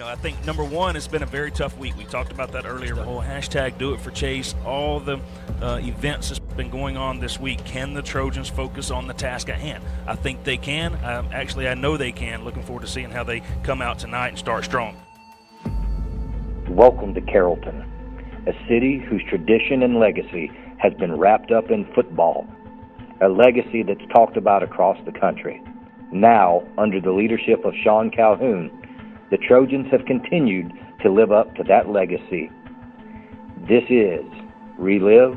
I think number one, it's been a very tough week. We talked about that earlier. The whole hashtag Do It For Chase, all the events that's been going on this week. Can the Trojans focus on the task at hand? I think they can. Actually, I know they can. Looking forward to seeing how they come out tonight and start strong. Welcome to Carrollton, a city whose tradition and legacy has been wrapped up in football, a legacy that's talked about across the country. Now, under the leadership of Sean Calhoun, the Trojans have continued to live up to that legacy. This is Relive,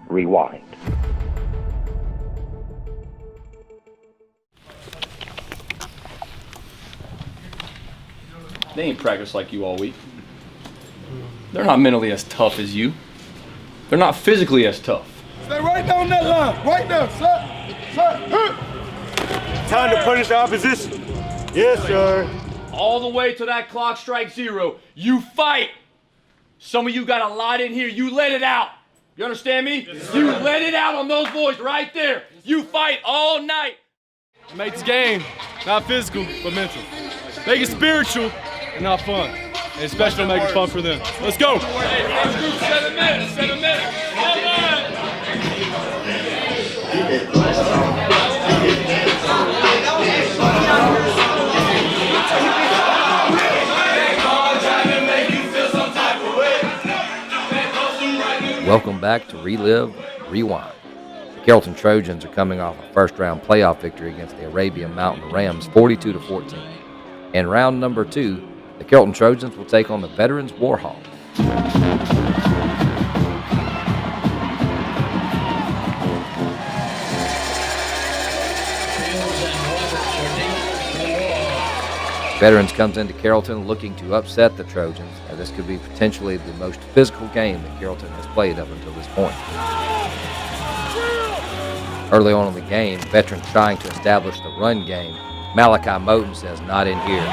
Rewind. They ain't practiced like you all week. They're not mentally as tough as you. They're not physically as tough. Stay right down that line. Right there, sir. Time to punish the opposition. Yes, sir. All the way to that clock strikes 0. You fight. Some of you got a lot in here. You let it out. You understand me? Yes, you let it out on those boys right there. You fight all night. Make this game not physical, but mental. Make it spiritual and not fun. And especially make it fun for them. Let's go. First group, 7 minutes. 7 minutes. Come on. Welcome back to Relive, Rewind. The Carrollton Trojans are coming off a first-round playoff victory against the Arabian Mountain Rams, 42-14. In round number 2, the Carrollton Trojans will take on the Veterans Warhawks. Veterans comes into Carrollton looking to upset the Trojans, and this could be potentially the most physical game that Carrollton has played up until this point. Early on in the game, Veterans trying to establish the run game. Malachi Moten says, not in here.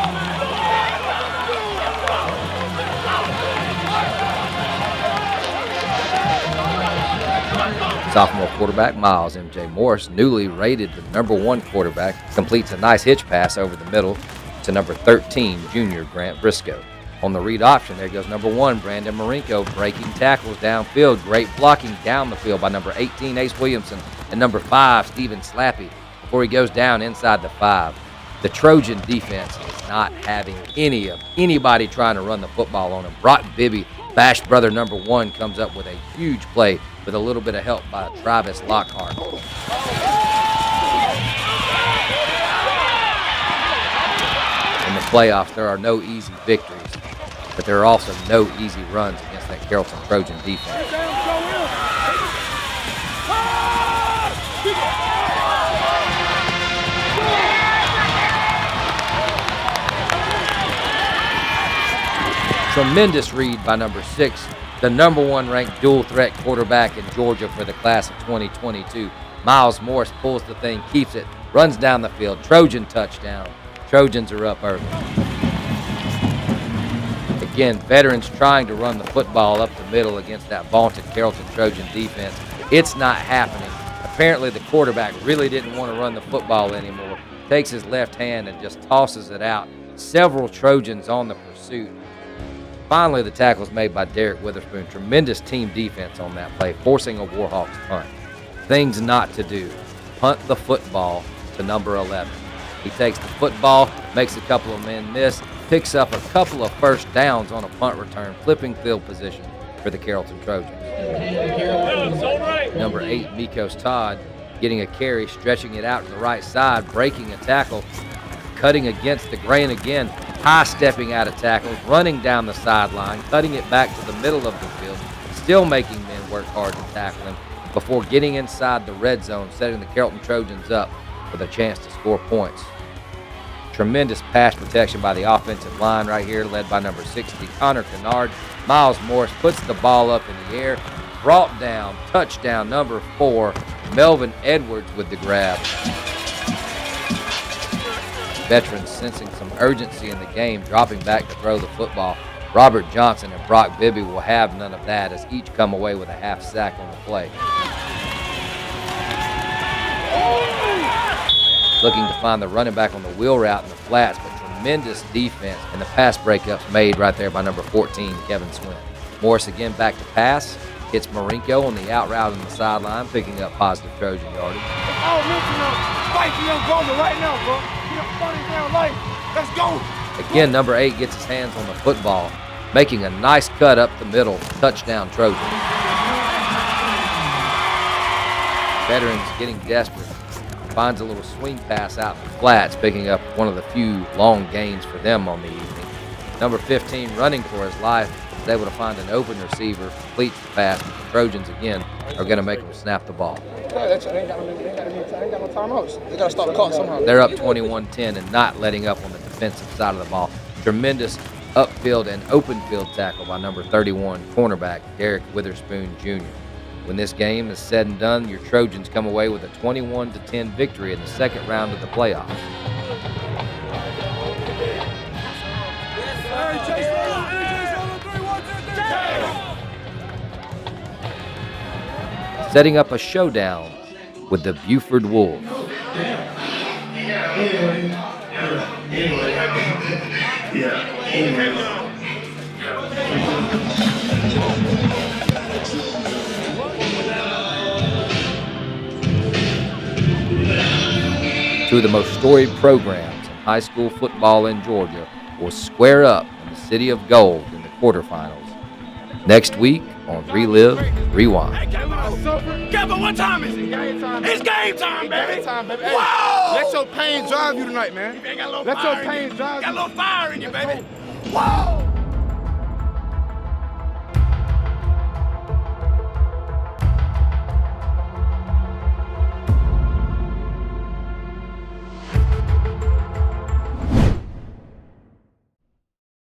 Sophomore quarterback Miles M.J. Morris, newly rated the number 1 quarterback, completes a nice hitch pass over the middle to number 13, junior Grant Briscoe. On the read option, there goes number 1, Brandon Marinko, breaking tackles downfield. Great blocking down the field by number 18, Ace Williamson, and number 5, Steven Slappy, before he goes down inside the 5. The Trojan defense is not having anybody trying to run the football on him. Brock Bibby, Bash brother number 1, comes up with a huge play with a little bit of help by Travis Lockhart. In the playoffs, there are no easy victories, but there are also no easy runs against that Carrollton Trojan defense. Tremendous read by number 6, the number 1 ranked dual threat quarterback in Georgia for the class of 2022. Miles Morris pulls the thing, keeps it, runs down the field. Trojan touchdown. Trojans are up early. Again, Veterans trying to run the football up the middle against that vaunted Carrollton Trojan defense. It's not happening. Apparently the quarterback really didn't want to run the football anymore. Takes his left hand and just tosses it out. Several Trojans on the pursuit. Finally, the tackle is made by Derek Witherspoon. Tremendous team defense on that play, forcing a Warhawks punt. Things not to do. Punt the football to number 11. He takes the football, makes a couple of men miss, picks up a couple of first downs on a punt return, flipping field position for the Carrollton Trojans. Number 8, Mikos Todd, getting a carry, stretching it out to the right side, breaking a tackle, cutting against the grain again, high-stepping out of tackles, running down the sideline, cutting it back to the middle of the field, still making men work hard to tackle him before getting inside the red zone, setting the Carrollton Trojans up with a chance to score points. Tremendous pass protection by the offensive line right here, led by number 60, Connor Kennard. Miles Morris puts the ball up in the air, brought down, touchdown number 4, Melvin Edwards with the grab. Veterans sensing some urgency in the game, dropping back to throw the football. Robert Johnson and Brock Bibby will have none of that as each come away with a half sack on the play. Looking to find the running back on the wheel route in the flats, but tremendous defense and the pass breakup made right there by number 14, Kevin Swint. Morris again back to pass. Hits Marinko on the out route on the sideline, picking up positive Trojan yardage. Oh, fight for your goal right now, bro. You're running down life. Let's go. Again, number 8 gets his hands on the football, making a nice cut up the middle. Touchdown Trojan. Veterans getting desperate. Finds a little swing pass out in the flats, picking up one of the few long gains for them on the evening. Number 15 running for his life is able to find an open receiver, completes the pass, but the Trojans again are going to make them snap the ball. They ain't got no timeouts. They got to stop the clock somehow. They're up 21-10 and not letting up on the defensive side of the ball. Tremendous upfield and open field tackle by number 31 cornerback Derek Witherspoon Jr. When this game is said and done, your Trojans come away with a 21-10 victory in the second round of the playoffs. Setting up a showdown with the Buford Wolves. Two of the most storied programs in high school football in Georgia will square up in the City of Gold in the quarterfinals. Next week on Relive Rewind. Hey, Kevin, what time is it? It's game time, baby. Hey, whoa! Let your pain drive you tonight, man. Let your pain drive you. Got a little fire in you, baby. Whoa!